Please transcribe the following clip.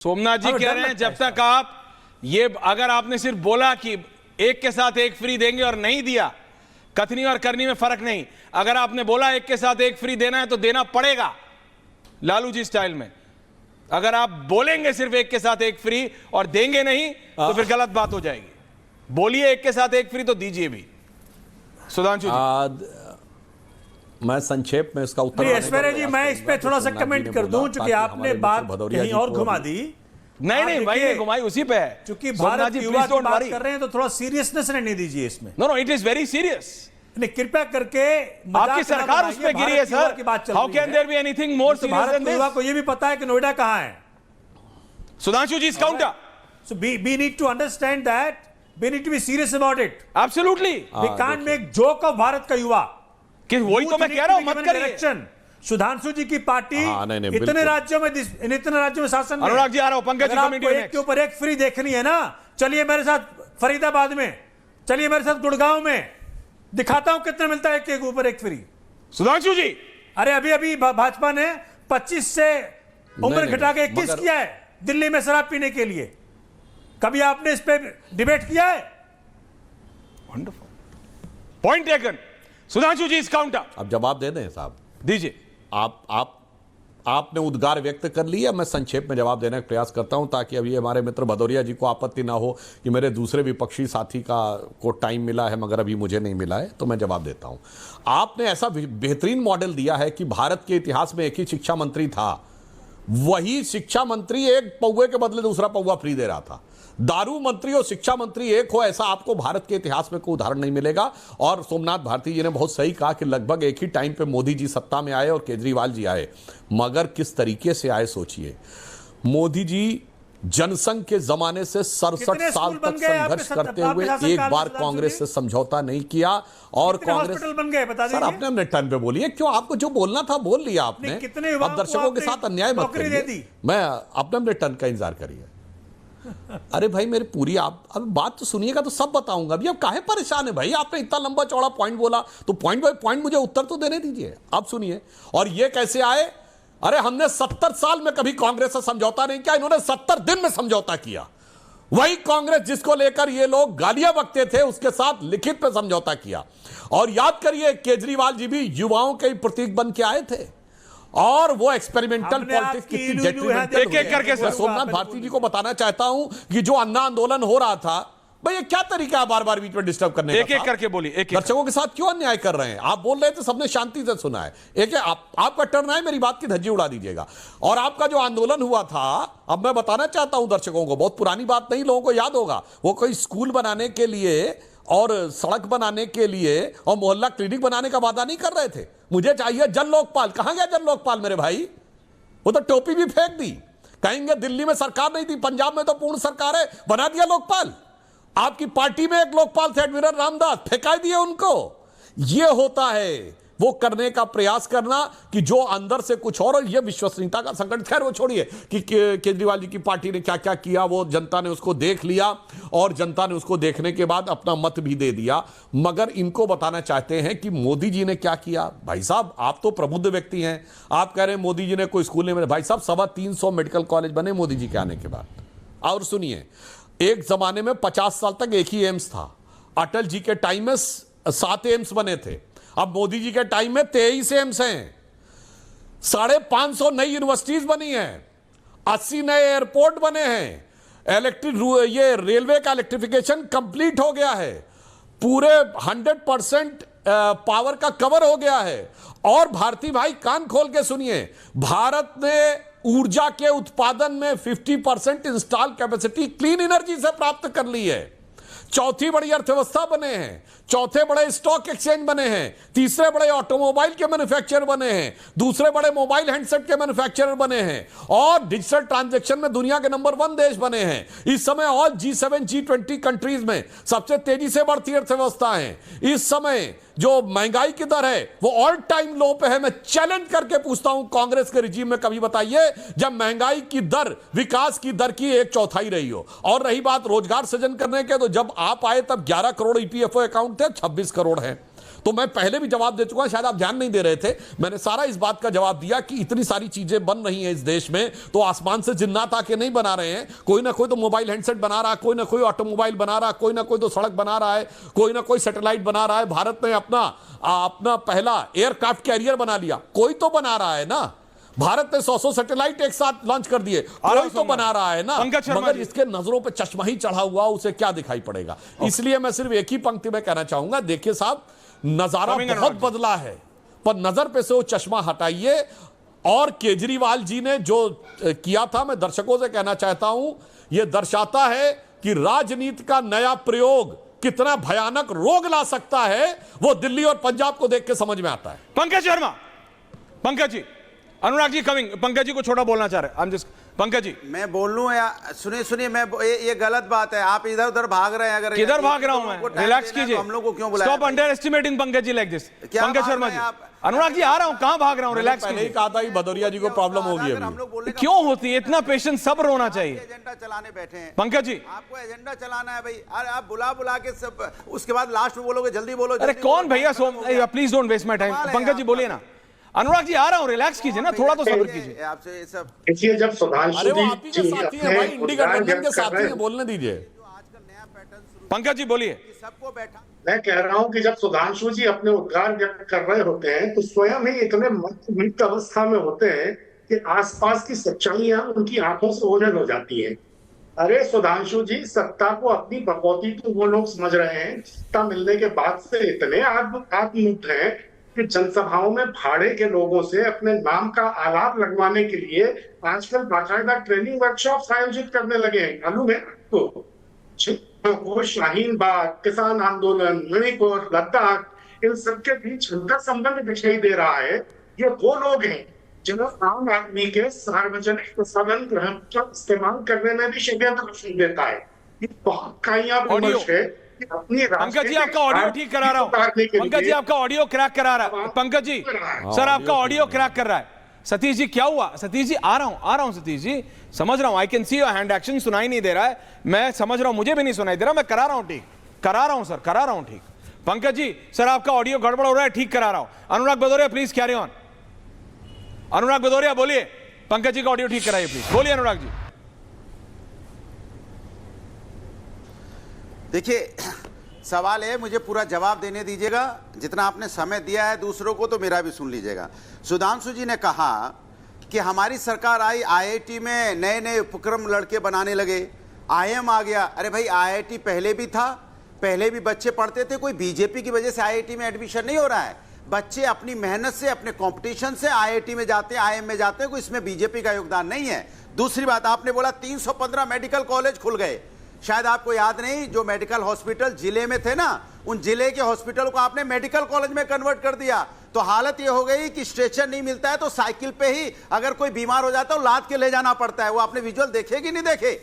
सोमनाथ जी कह रहे हैं जब तक आप ये अगर आपने सिर्फ बोला कि एक के साथ एक फ्री देंगे और नहीं दिया, कथनी और करनी में फर्क नहीं। अगर आपने बोला एक के साथ एक फ्री देना है तो देना पड़ेगा लालू जी स्टाइल में। अगर आप बोलेंगे सिर्फ एक के साथ एक फ्री और देंगे नहीं तो फिर गलत बात हो जाएगी। बोलिए एक के साथ एक फ्री तो दीजिए भी। सुधांशु जी, मैं संक्षेप में इसका उत्तर ऐश्वर्या जी, मैं इस पे थोड़ा सा कमेंट कर दूं, क्योंकि आपने बात कहीं और घुमा दी। नहीं भाई ने घुमाई उसी पे है। क्योंकि भारत युवा की बात कर रहे हैं तो थोड़ा सीरियसनेस रहने दीजिए इसमें। No it is very serious. नहीं, कृपया करके आपकी सरकार उस पे गिरी है sir. How can there be anything more serious than this? युवा को ये भी पता है कि नोएडा कहां है। सुधांशु जी, counter. So we need to understand that we need to be serious about it. Absolutely. We can't make joke of Bharat का युवा। कि वही तो मैं कह रहा हूं, मत करिए। सुधांशु जी की पार्टी इतने राज्यों में शासन में। अनुराग जी आ रहा हूं, पंकज जी कमेंट एक के ऊपर एक फ्री देखनी है ना, चलिए मेरे साथ फरीदाबाद में, चलिए मेरे साथ गुड़गांव में, दिखाता हूं कितना मिलता है एक के ऊपर एक फ्री। सुधांशु जी, अरे अभी भाजपा ने 25 से उम्र घटा के 21 किया है दिल्ली में शराब पीने के लिए। कभी आपने इस पे डिबेट किया है? Wonderful, point taken. Sudhanshu ji, इस काउंटर। अब जवाब दे दें साहब, दीजिए। आपने उद्गार व्यक्त कर लिया, मैं संक्षेप में जवाब देने का प्रयास करता हूं ताकि अभी हमारे मित्र भदौरिया जी को आपत्ति ना हो कि मेरे दूसरे विपक्षी साथी को टाइम मिला है मगर अभी मुझे नहीं मिला है, तो मैं जवाब देता हूं। आपने ऐसा बेहतरीन मॉडल दिया है कि भारत के इतिहास में एक ही शिक्षा मंत्री था, वही शिक्षा मंत्री एक पौवे के बदले दूसरा पौवा फ्री दे रहा था। दारू मंत्री और शिक्षा मंत्री एक हो, ऐसा आपको भारत के इतिहास में कोई उदाहरण नहीं मिलेगा। और सोमनाथ भारती जी ने बहुत सही कहा कि लगभग एक ही टाइम पे मोदी जी सत्ता में आए और केजरीवाल जी आए, मगर किस तरीके से आए सोचिए। मोदी जी जनसंघ के जमाने से 67 साल तक संघर्ष करते हुए एक बार कांग्रेस से समझौता नहीं किया और कांग्रेस बन गए, बता दीजिए। सर अपने अपने टर्न पे बोलिए, क्यों आपको जो बोलना था बोल लिया आपने। अब दर्शकों के साथ अन्याय मत करिए, मैं अपने अपने टर्न का इंतजार करिए। अरे भाई मेरी पूरी आप अब बात तो सुनिएगा तो सब बताऊंगा। अभी अब काहे परेशान है भाई, आपने इतना लंबा चौड़ा पॉइंट बोला तो पॉइंट बाय पॉइंट मुझे उत्तर तो देने दीजिए। आप सुनिए, और ये कैसे आए? अरे हमने 70 साल में कभी कांग्रेस से समझौता नहीं किया, इन्होंने 70 दिन में समझौता किया। वही कांग्रेस जिसको लेकर ये लोग गालियां बकते थे उसके साथ लिखित पे समझौता किया। और याद करिए केजरीवाल जी भी युवाओं के प्रतीक बन के आए थे और वो एक्सपेरिमेंटल पॉलिटिक्स कितनी डेट्रीमेंटल। एक करके सर सोमनाथ भारती जी को बताना चाहता हूं कि जो अन्ना आंदोलन हो रहा था, भाई ये क्या तरीका है बार बार बीच में डिस्टर्ब करने का? एक करके बोलिए। दर्शकों के साथ क्यों अन्याय कर रहे हैं? आप बोल रहे थे, सबने शांति से सुना है। आपका टर्न है, मेरी बात की धज्जी उड़ा दीजिएगा। और आपका जो आंदोलन हुआ था, अब मैं बताना चाहता हूं दर्शकों को, बहुत पुरानी बात नहीं, लोगों को याद होगा। वो कोई स्कूल बनाने के लिए और सड़क बनाने के लिए और मोहल्ला क्लिनिक बनाने का वादा नहीं कर रहे थे। मुझे चाहिए जन लोकपाल। कहां गया जन लोकपाल मेरे भाई? वो तो टोपी भी फेंक दी। कहेंगे दिल्ली में सरकार नहीं थी, पंजाब में तो पूर्ण सरकार है, बना दिया लोकपाल। आपकी पार्टी में एक लोकपाल थे एडमिरल रामदास, फेंका दिए उनको। ये होता है वो करने का प्रयास करना कि जो अंदर से कुछ और ये विश्वसनीयता का संकट। खैर वो छोड़िए कि केजरीवाल जी की पार्टी ने क्या क्या किया, वो जनता ने उसको देख लिया और जनता ने उसको देखने के बाद अपना मत भी दे दिया। मगर इनको बताना चाहते हैं कि मोदी जी ने क्या किया। भाई साहब आप तो प्रबुद्ध व्यक्ति हैं, आप कह रहे हैं मोदी जी ने कोई स्कूल नहीं बना। भाई साहब 325 मेडिकल कॉलेज बने मोदी जी के आने के बाद। और सुनिए, एक जमाने में 50 साल तक एक ही एम्स था। अटल जी के टाइम में 7 एम्स बने थे, अब मोदी जी के टाइम में 23 एम्स हैं। 550 नई यूनिवर्सिटीज बनी हैं, 80 नए एयरपोर्ट बने हैं, ये रेलवे का इलेक्ट्रिफिकेशन कंप्लीट हो गया है, पूरे 100% पावर का कवर हो गया है। और भारती भाई कान खोल के सुनिए, भारत ने ऊर्जा के उत्पादन में 50% इंस्टॉल कैपेसिटी क्लीन एनर्जी से प्राप्त कर ली है। चौथी बड़ी अर्थव्यवस्था बने हैं, चौथे बड़े स्टॉक एक्सचेंज बने हैं, तीसरे बड़े ऑटोमोबाइल के मैन्युफैक्चरर बने हैं, दूसरे बड़े मोबाइल हैंडसेट के मैन्युफैक्चरर बने हैं और डिजिटल ट्रांजैक्शन में दुनिया के नंबर 1 देश बने हैं। इस समय ऑल G7 G20 कंट्रीज में सबसे तेजी से बढ़ती अर्थव्यवस्था है। इस समय जो महंगाई की दर है वो ऑल टाइम लो पे है। मैं चैलेंज करके पूछता हूं कांग्रेस के रिजीम में कभी बताइए जब महंगाई की दर विकास की दर की 1/4 रही हो। और रही बात रोजगार सृजन करने के, तो जब आप आए तब 11 करोड़ EPFO अकाउंट थे, 26 करोड़ है। तो मैं पहले भी जवाब दे चुका हूं, शायद आप ध्यान नहीं दे रहे थे। मैंने सारा इस बात का जवाब दिया कि इतनी सारी चीजें बन रही हैं इस देश में, तो आसमान से जिन्नात आके नहीं बना रहे हैं। कोई ना कोई तो मोबाइल हैंडसेट बना रहा है, कोई ना कोई ऑटोमोबाइल बना रहा है, कोई ना कोई तो सड़क बना रहा है, कोई ना कोई सैटेलाइट बना रहा है। भारत ने अपना पहला एयरक्राफ्ट कैरियर बना लिया, कोई तो बना रहा है ना। भारत ने 100 सैटेलाइट एक साथ लॉन्च कर दिए, कोई तो बना रहा है ना। मगर इसके नजरों पे चश्मा ही चढ़ा हुआ, उसे क्या दिखाई पड़ेगा। इसलिए मैं सिर्फ एक ही पंक्ति में कहना चाहूंगा, देखिए साहब, नजारा बहुत बदला है, पर नजर पे से वो चश्मा हटाइए। और केजरीवाल जी ने जो किया था, मैं दर्शकों से कहना चाहता हूं, यह दर्शाता है कि राजनीति का नया प्रयोग कितना भयानक रोग ला सकता है, वो दिल्ली और पंजाब को देख के समझ में आता है। पंकज शर्मा, पंकज जी, अनुराग जी कमिंग, पंकज जी को छोटा बोलना चाह रहे हैं। पंकज जी, मैं बोल लूं या सुनिए, मैं ये गलत बात है, आप इधर उधर भाग रहे हैं। अगर किधर भाग रहा हूं मैं? रिलैक्स कीजिए, हम लोग को क्यों बुलाया? Stop underestimating Pankaj ji like this. Pankaj Sharma ji, Anurag ji आ रहा हूं, कहां भाग रहा हूं? रिलैक्स पहले ही कहा था कि भदौरिया जी को प्रॉब्लम होगी अभी। क्यों होती है? इतना पेशेंस, सब्र होना चाहिए। एजेंडा चलाने बैठे हैं पंकज जी, आपको एजेंडा चलाना है भाई। अरे आप बुला के सब, उसके बाद लास्ट में बोलोगे जल्दी बोलो। अरे कौन भैया? Please don't waste my time. Pankaj ji बोलिए ना। अनुराग जी आ रहा हूं, रिलैक्स कीजिए ना, थोड़ा तो सब्र कीजिए। आपसे ये सब देखिए, जब सुधांशु अरे वो आप ही के साथी हैं भाई, इंडी गठबंधन के साथी हैं, बोलने दीजिए। आजकल नया पैटर्न शुरू, पंकज जी बोलिए। सबको बैठा, मैं कह रहा हूं कि जब सुधांशु जी अपने उद्गार व्यक्त कर रहे होते हैं तो स्वयं ही इतने मत अवस्था में होते हैं कि आसपास की सच्चाइयां उनकी आंखों से ओझल हो जाती हैं। अरे सुधांशु जी, सत्ता को अपनी बकौती तो वो लोग समझ रहे हैं, सत्ता मिलने के बाद से इतने आत्ममुक्त हैं कि जनसभाओं में भाड़े के लोगों से अपने नाम का आलाप लगवाने के लिए आजकल बाकायदा ट्रेनिंग वर्कशॉप आयोजित करने लगे हैं। मालूम है आपको? वो शाहीन बाग, किसान आंदोलन, मणिपुर, लद्दाख, इन सबके बीच अंतर संबंध दिखाई दे रहा है। ये वो लोग हैं जिन्हें आम आदमी के सार्वजनिक संसाधन का इस्तेमाल करने में भी षड्यंत्र देता है। ये बहुत कामयाब विमर्श है। पंकज जी आपका ऑडियो ठीक करा रहा हूं। पंकज जी आपका ऑडियो क्रैक करा रहा है। पंकज जी सर, आपका ऑडियो क्रैक कर रहा है। सतीश जी क्या हुआ? सतीश जी आ रहा हूं सतीश जी, समझ रहा हूं। I can see your hand action, सुनाई नहीं दे रहा है, मैं समझ रहा हूं, मुझे भी नहीं सुनाई दे रहा, मैं करा रहा हूं ठीक, करा रहा हूं सर, करा रहा हूं ठीक। पंकज जी सर, आपका ऑडियो गड़बड़ हो रहा है, ठीक करा रहा हूं। अनुराग भदौरिया प्लीज कैरी ऑन। अनुराग भदौरिया बोलिए, पंकज जी का ऑडियो ठीक कराइए प्लीज, बोलिए अनुराग जी। देखिए, सवाल है, मुझे पूरा जवाब देने दीजिएगा। जितना आपने समय दिया है दूसरों को, तो मेरा भी सुन लीजिएगा। सुधांशु जी ने कहा कि हमारी सरकार आई, आईआईटी में नए नए उपक्रम लड़के बनाने लगे, आईएम आ गया। अरे भाई, आईआईटी पहले भी था, पहले भी बच्चे पढ़ते थे। कोई बीजेपी की वजह से आईआईटी में एडमिशन नहीं हो रहा है। बच्चे अपनी मेहनत से, अपने कंपटीशन से आईआईटी में जाते हैं, आईएम में जाते हैं। कोई इसमें बीजेपी का योगदान नहीं है। दूसरी बात, आपने बोला 315 मेडिकल कॉलेज खुल गए। शायद आपको याद नहीं, जो मेडिकल हॉस्पिटल जिले में थे ना, उन जिले के हॉस्पिटल को आपने मेडिकल कॉलेज में कन्वर्ट कर दिया। तो हालत ये हो गई कि स्ट्रेचर नहीं मिलता है तो साइकिल पे ही अगर कोई बीमार हो जाता है तो लाद के ले जाना पड़ता है। वो आपने विजुअल देखे कि नहीं देखे?